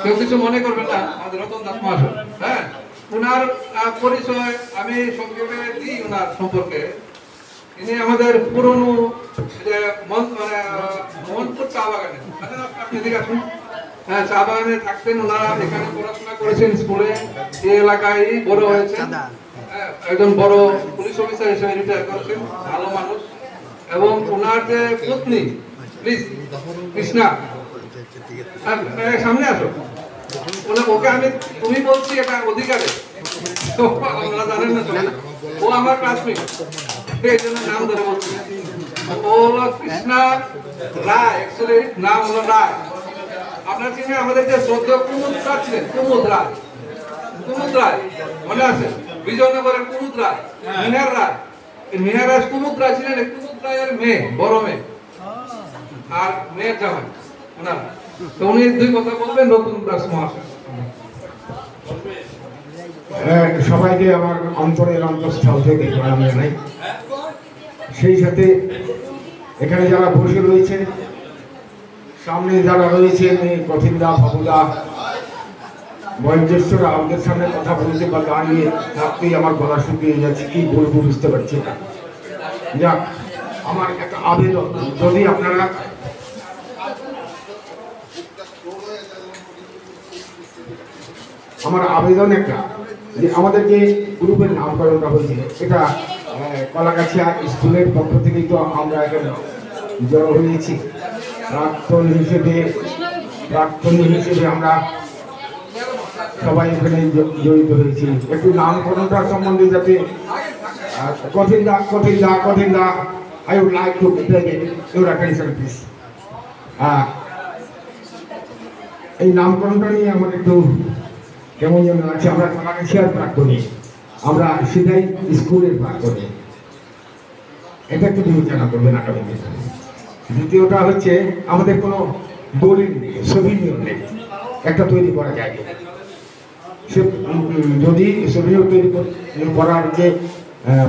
কেউ কিছু মনে করবেন না, আমাদের রতন দাস মহাশয়। হ্যাঁ, ওনার পরিচয় আমি সংক্ষেপে দিই ওনার সম্পর্কে। ইনি আমাদের পুরনো মোহনপুর চা বাগানে, আপনি এদিকে আসুন। হ্যাঁ, চা বাগানে থাকতেন ওনারা, এখানে পড়াশোনা করেছেন স্কুলে, এই এলাকায় বড় হয়েছেন। একজন বড় পুলিশ অফিসার হিসেবে রিটায়ার করেছেন, ভালো মানুষ। এবং ওনার যে পত্নী, প্লিজ কৃষ্ণা, সামনে আসো। ওকে আমি তুমি বলছি, এটা অধিকারে, আমরা জানেন না সবাই। ও আমার ক্লাসমেট, এই জন্য নাম ধরে বলছি। ও হলো কৃষ্ণা রায়, অ্যাকচুয়ালি নাম হলো রায়। আপনার চিনে আমাদের যে শ্রদ্ধেয় কুমুদ স্যার ছিলেন, কুমুদ রায়, কুমুদ রায় মনে আছে? বিজয়নগরের কুমুদ রায়, মিনার রায়। মিনার রায় কুমুদ রায় ছিলেন, কুমুদ রায়ের মেয়ে, বড় মেয়ে, আর মেয়ের জামাই ওনার। তো উনি দুই কথা বলবেন, নতুন দাস মহাশয়। সবাইকে আমার অন্তরের অন্তঃস্থল থেকে প্রণাম জানাই। সেই সাথে এখানে যারা বসে রয়েছেন, সামনে যারা রয়েছেন, কঠিনদা, বাবুদা, বয়োজ্যেষ্ঠরা, আমাদের সামনে কথা বলতে বা দাঁড়িয়ে থাকতেই আমার গলা শুকিয়ে যাচ্ছে, কি বলবো বুঝতে পারছি না। যাক, আমার একটা আবেদন, যদি আপনারা আমার আবেদন একটা, যে আমাদের যে গ্রুপের নামকরণটা হয়েছে, এটা কলাগাছিয়া স্কুলের পক্ষ থেকেই তো আমরা এখন জড়ো হয়েছি। প্রাক্তন হিসেবে আমরা সবাই এখানে জড়িত হয়েছি। একটু নামকরণটা সম্বন্ধে যাতে কঠিনদা, I would like to beg your attention please. এই নামকরণটা নিয়ে আমার একটু কেমন যেন আছে। আমরা কলাগাছিয়ার প্রাক্তনী, আমরা সিধাই স্কুলের প্রাক্তনী, এটা একটু বিবেচনা করবেন আগামীতে। দ্বিতীয়টা হচ্ছে, আমাদের কোনো দলিল নেই, সভিনিয়র নেই, একটা তৈরি করা যায়। সে যদি সভিনিয়র তৈরি করার যে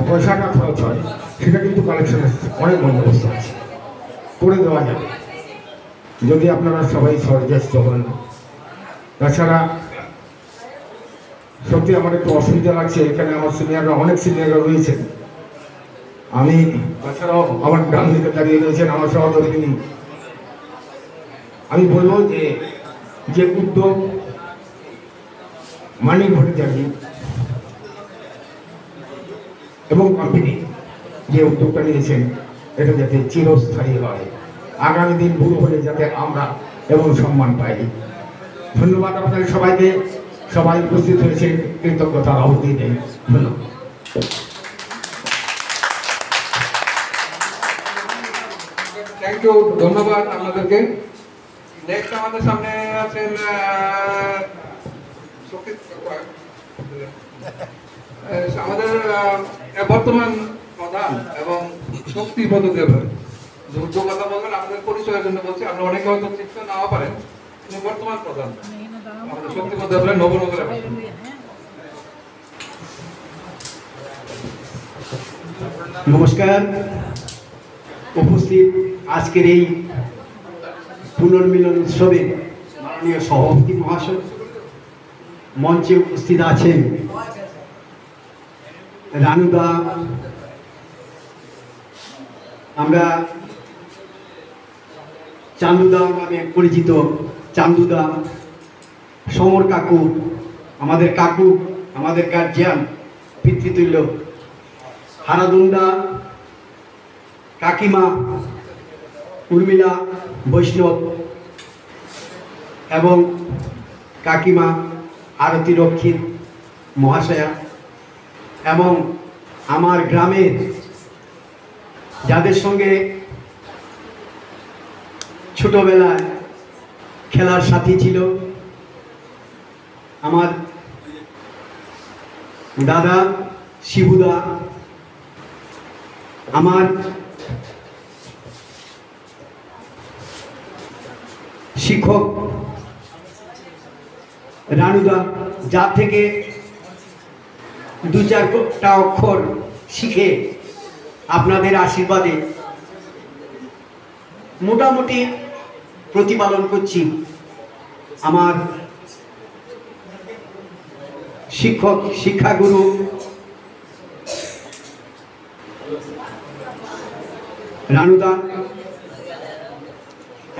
পয়সাটা খরচ হয়, সেটা কিন্তু কালেকশনের অনেক বন্দোবস্ত আছে, করে দেওয়া যাবে যদি আপনারা সবাই সহযোগিতা হন। তাছাড়া সত্যি আমার একটু অসুবিধা লাগছে, এখানে আমার সিনিয়ররা, অনেক সিনিয়ররা রয়েছেন। আমি তাছাড়াও আমার ডান দিকে দাঁড়িয়ে রয়েছেন আমার সহধর্মিনী। আমি বলবো যে উদ্যোগ মানিক ভট্টাচার্য এবং কোম্পানি যে উদ্যোগটা নিয়েছেন, এটা যাতে চিরস্থায়ী হয়, আগামী দিন ভুল হলে যাতে আমরা এবং সম্মান পাই। ধন্যবাদ আপনাদের সবাইকে, সবাই উপস্থিত হয়েছে, কৃতজ্ঞতার আহুতি দেন। ধন্যবাদ। থ্যাংক ইউ, ধন্যবাদ আপনাদেরকে। নেক্সট আমাদের সামনে আছেন আমাদের বর্তমান প্রধান এবং শক্তিপদ দেবের যুদ্ধ কথা বলবেন। আমাদের পরিচয়ের জন্য বলছি, আমরা অনেকে হয়তো চিন্তা নাও পারেন, তিনি বর্তমান প্রধান আমাদের শক্তিপদ দেবের নবনগরের। নমস্কার। উপস্থিত আজকের এই পুনর্মিলন উৎসবে মাননীয় সভাপতি মহাশয়, মঞ্চে উপস্থিত আছেন রানুদা, আমরা চান্দুদা নামে পরিচিত চান্দুদা, সমর কাকু, আমাদের কাকু, আমাদের গার্জিয়ান, পিতৃতুল্য, হারাদুন্ডা, কাকিমা উর্মিলা বৈষ্ণব এবং কাকিমা আরতি রক্ষিত মহাশয়া, এবং আমার গ্রামের যাদের সঙ্গে ছোটবেলায় খেলার সাথী ছিল, আমার দাদা শিবুদা, আমার শিক্ষক রানুদা, যার থেকে দু চারটা অক্ষর শিখে আপনাদের আশীর্বাদে মোটামুটি প্রতিপালন করছি। আমার শিক্ষক শিক্ষাগুরু রানুদা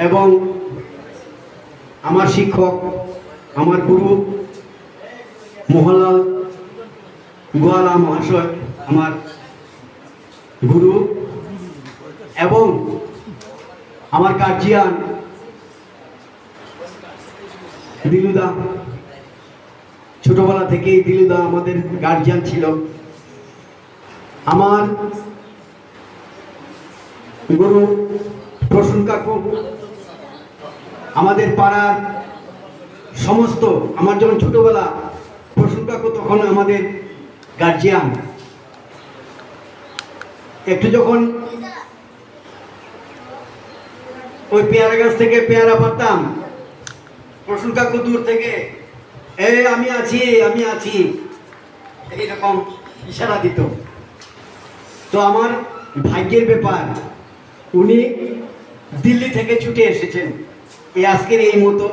এবং আমার শিক্ষক আমার গুরু মোহনলাল গোয়ালা মহাশয় আমার গুরু এবং আমার গার্জিয়ান দিলুদা, ছোটবেলা থেকেই দিলুদা আমাদের গার্জিয়ান ছিল। আমার গুরু প্রসূন কাকু, আমাদের পাড়ার সমস্ত, আমার যখন ছোটবেলা প্রসূন কাকু তখন আমাদের গার্জিয়ান। একটু যখন ওই পেয়ারা গাছ থেকে পেয়ারা পারতাম, প্রসূন কাকু দূর থেকে আমি আছি আমি আছি এইরকম ইশারা দিত। তো আমার ভাগ্যের ব্যাপার, উনি দিল্লি থেকে ছুটে এসেছেন এই আজকের এই মতো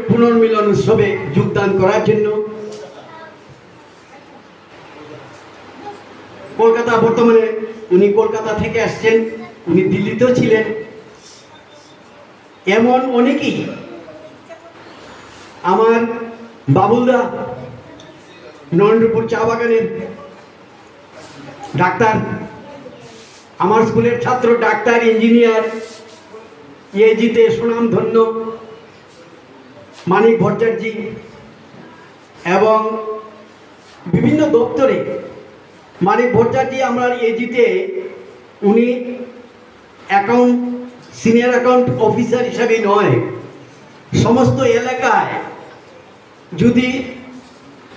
পুনর্মিলন উৎসবে যোগদান করার জন্য। কলকাতা, বর্তমানে উনি কলকাতা থেকে আসছেন, উনি দিল্লিতেও ছিলেন। এমন অনেকেই, আমার বাবুলদা নরেন্দ্রপুর চা বাগানের ডাক্তার, আমার স্কুলের ছাত্র, ডাক্তার, ইঞ্জিনিয়ার, ইএজিতে সুনামধন্য মানিক ভট্টাচার্য এবং বিভিন্ন দপ্তরে মানিক ভট্টাচার্য আমার এজিতে, উনি সিনিয়র অ্যাকাউন্ট অফিসার হিসাবে নয়, সমস্ত এলাকায় যদি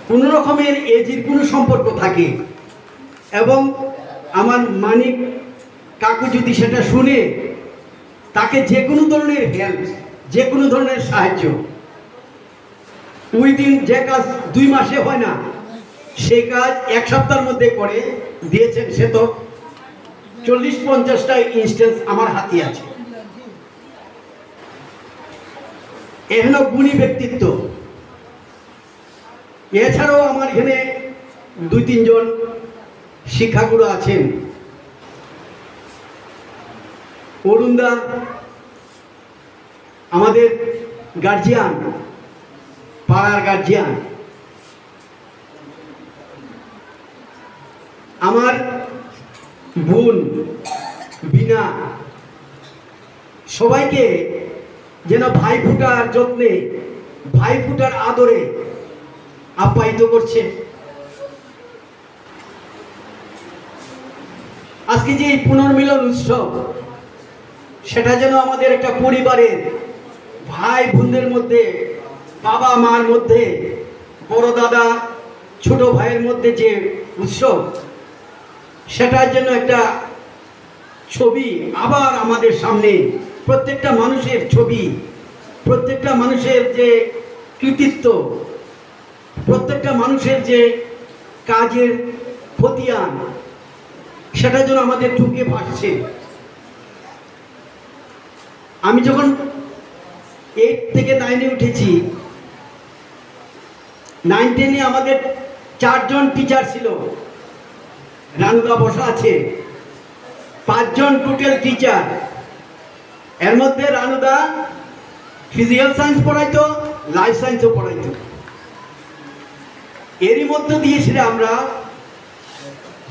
কোনো রকমের এজির কোনো সম্পর্ক থাকে এবং আমার মানিক কাকু যদি সেটা শুনে, তাকে যে কোনো ধরনের হেল্প, যে কোনো ধরনের সাহায্য, উইদিন যে কাজ 2 মাসে হয় না সেই কাজ 1 সপ্তাহের মধ্যে করে দিয়েছেন। সে তো 40-50টা ইনস্ট্যান্স আমার হাতে আছে। এহেন গুণী ব্যক্তিত্ব। এছাড়াও আমার এখানে 2-3 জন শিক্ষাগুরু আছেন। অরুণদা আমাদের গার্জিয়ান, পাড়ার গার্জিয়ান। আমার বোন বিনা, সবাইকে যেন ভাইফোঁটার যত্নে, ভাইফোঁটার আদরে আপ্যায়িত করছে। আজকে যে পুনর্মিলন উৎসব, সেটা যেন আমাদের একটা পরিবারের ভাই বোনদের মধ্যে, বাবা মার মধ্যে, বড় দাদা ছোট ভাইয়ের মধ্যে যে উৎসব, সেটার জন্য একটা ছবি আবার আমাদের সামনে, প্রত্যেকটা মানুষের ছবি, প্রত্যেকটা মানুষের যে কৃতিত্ব, প্রত্যেকটা মানুষের যে কাজের খতিয়ান, সেটা যেন আমাদের চোখে ভাসছে। আমি যখন 8 থেকে 9-এ উঠেছি, 9-10-এ আমাদের 4 জন টিচার ছিল। রানুদা বসা আছে, 5 জন টোটাল টিচার। এর মধ্যে রানুদা ফিজিক্যাল সায়েন্স পড়াইতো, লাইফ সায়েন্সও পড়াইতো। এরই মধ্যে দিয়েছিল আমরা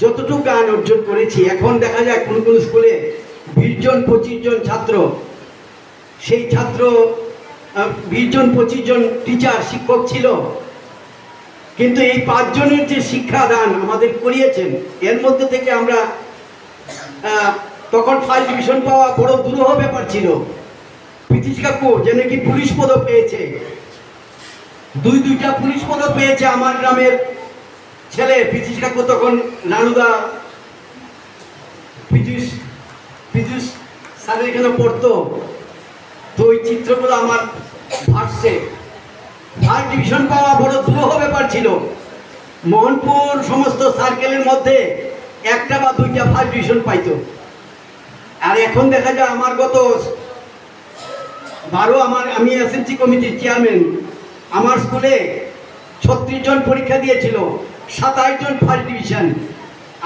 যতটুকু জ্ঞান অর্জন করেছি। এখন দেখা যায় কোন কোন স্কুলে 20 জন 25 জন ছাত্র, সেই ছাত্র 20 জন 25 জন টিচার শিক্ষক ছিল, কিন্তু এই 5 জনের যে শিক্ষাদান আমাদের করিয়েছেন, এর মধ্যে থেকে আমরা তখন 1st ডিভিশন পাওয়া বড় দুরূহ ব্যাপার ছিল। পিতিশ কাকু যে নাকি পুলিশ পদক পেয়েছে, 2-2টা পুলিশ পদক পেয়েছে আমার গ্রামের ছেলে। পিতিশ কাকু তখন রানুদা পিজুস স্যারের এখানে পড়তো। তো ওই চিত্রগুলো আমার ভাসছে। 1st ডিভিশন পাওয়া বড় দুরূহ ব্যাপার ছিল। মোহনপুর সমস্ত সার্কেলের মধ্যে 1টা বা 2টা 1st ডিভিশন পাইতো। আর এখন দেখা যায় আমার গত 12, আমি এসএমসি কমিটির চেয়ারম্যান, আমার স্কুলে 36 জন পরীক্ষা দিয়েছিল, 27 জন ফার্স্ট ডিভিশন,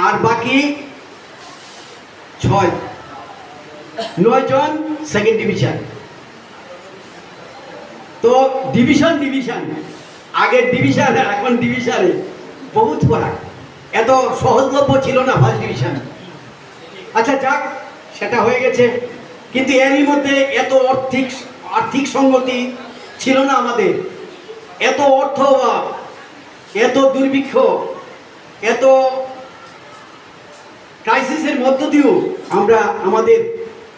আর বাকি 9 জন সেকেন্ড ডিভিশন। তো ডিভিশন আগের ডিভিশন এখন ডিভিশনে বহুত ফারাক। এত সহজলভ্য ছিল না ফার্স্ট ডিভিশন। আচ্ছা যাক, সেটা হয়ে গেছে, কিন্তু এরই মধ্যে এত আর্থিক সঙ্গতি ছিল না আমাদের, এত অর্থ অভাব, এত দুর্ভিক্ষ, এত ক্রাইসিসের মধ্য দিয়েও আমরা আমাদের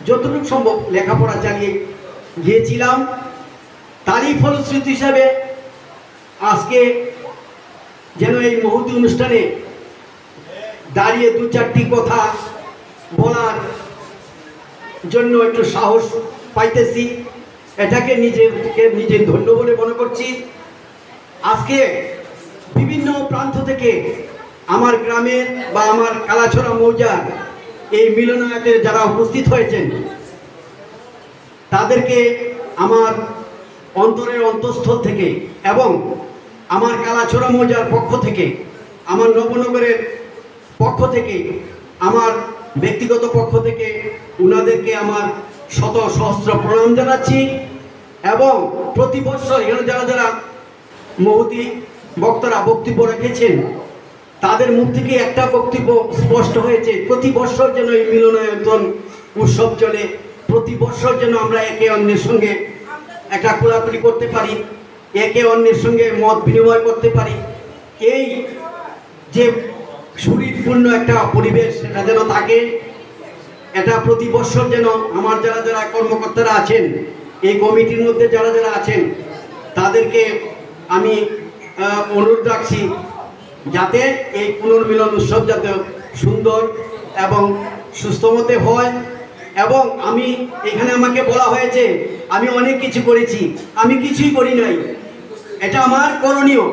যতটুকু সম্ভব লেখাপড়া চালিয়ে গিয়েছিলাম। তারই ফলশ্রুতি হিসাবে আজকে যেন এই মহতী অনুষ্ঠানে দাঁড়িয়ে 2-4টি কথা বলার জন্য একটু সাহস পাইতেছি, এটাকে নিজে ধন্য বলে মনে করছি। আজকে বিভিন্ন প্রান্ত থেকে আমার গ্রামের বা আমার কালাছড়া মৌজার এই মিলনায়তে যারা উপস্থিত হয়েছেন তাদেরকে আমার অন্তরের অন্তঃস্থল থেকে এবং আমার কালাছড়া মৌজার পক্ষ থেকে, আমার নবনগরের পক্ষ থেকে, আমার ব্যক্তিগত পক্ষ থেকে উনাদেরকে আমার শত সহস্র প্রণাম জানাচ্ছি। এবং প্রতি বছর এখানে যারা মহতী বক্তারা বক্তব্য রেখেছেন তাদের মুখ থেকে একটা বক্তব্য স্পষ্ট হয়েছে, প্রতি বছর যেন এই মিলনায়তন উৎসব চলে, প্রতি বছর যেন আমরা একে অন্যের সঙ্গে একটা কোলাকুলি করতে পারি, একে অন্যের সঙ্গে মত বিনিময় করতে পারি। এই যে সুহৃদপূর্ণ একটা পরিবেশ সেটা যেন থাকে, এটা প্রতি বছর যেন আমার যারা কর্মকর্তারা আছেন, এই কমিটির মধ্যে যারা আছেন তাদেরকে আমি অনুরোধ রাখছি যাতে এই পুনর্মিলন উৎসব যাতে সুন্দর এবং সুস্থমতে হয়। এবং আমি এখানে আমাকে বলা হয়েছে আমি অনেক কিছু করেছি, আমি কিছুই করি নাই, এটা আমার করণীয়।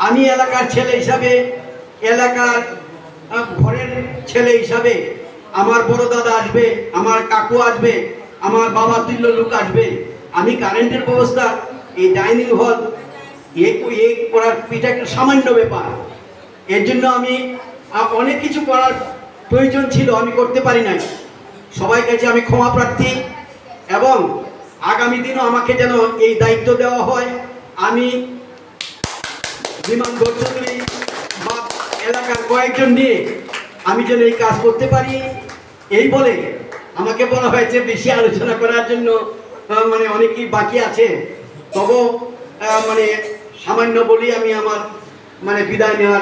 আমি এলাকার ছেলে হিসাবে, এলাকার ঘরের ছেলে হিসাবে আমার বড় দাদা আসবে, আমার কাকু আসবে, আমার বাবা তুল্য লোক আসবে, আমি কারেন্টের ব্যবস্থা, এই ডাইনিং হল করার এটা একটা সামান্য ব্যাপার। এর জন্য আমি অনেক কিছু করার প্রয়োজন ছিল, আমি করতে পারি নাই। সবাই কাছে আমি ক্ষমা প্রার্থী এবং আগামী দিনও আমাকে যেন এই দায়িত্ব দেওয়া হয়, আমি বিমান চৌধুরী বা এলাকার কয়েকজন নিয়ে আমি যেন এই কাজ করতে পারি। এই বলে আমাকে বলা হয়েছে বেশি আলোচনা করার জন্য, মানে অনেকেই বাকি আছে, তবু মানে সামান্য বলি আমি আমার বিদায় নেওয়ার